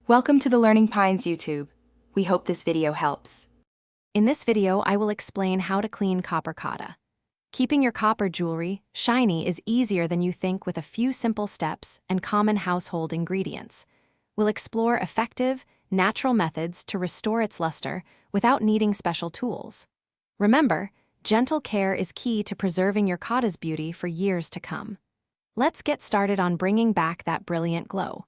Welcome to the Learning Pines YouTube. We hope this video helps. In this video, I will explain how to clean copper kata. Keeping your copper jewelry shiny is easier than you think with a few simple steps and common household ingredients. We'll explore effective, natural methods to restore its luster without needing special tools. Remember, gentle care is key to preserving your kata's beauty for years to come. Let's get started on bringing back that brilliant glow.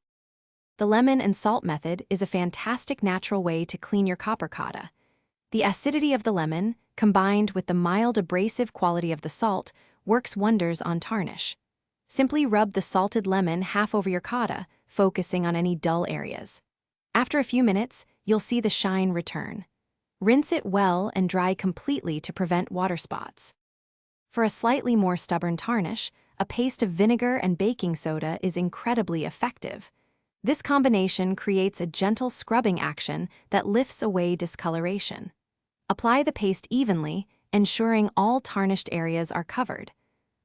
The lemon and salt method is a fantastic natural way to clean your copper kata. The acidity of the lemon, combined with the mild abrasive quality of the salt, works wonders on tarnish. Simply rub the salted lemon half over your kata, focusing on any dull areas. After a few minutes, you'll see the shine return. Rinse it well and dry completely to prevent water spots. For a slightly more stubborn tarnish, a paste of vinegar and baking soda is incredibly effective. This combination creates a gentle scrubbing action that lifts away discoloration. Apply the paste evenly, ensuring all tarnished areas are covered.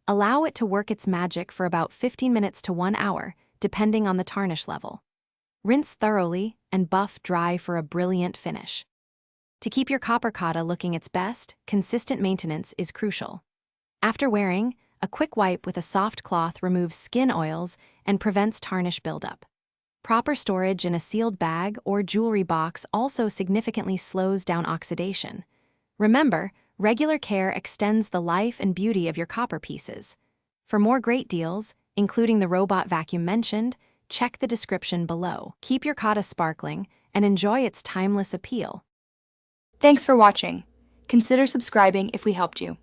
Allow it to work its magic for about 15 minutes to 1 hour, depending on the tarnish level. Rinse thoroughly and buff dry for a brilliant finish. To keep your copper kata looking its best, consistent maintenance is crucial. After wearing, a quick wipe with a soft cloth removes skin oils and prevents tarnish buildup. Proper storage in a sealed bag or jewelry box also significantly slows down oxidation. Remember, regular care extends the life and beauty of your copper pieces. For more great deals, including the robot vacuum mentioned, check the description below. Keep your kata sparkling and enjoy its timeless appeal. Thanks for watching. Consider subscribing if we helped you.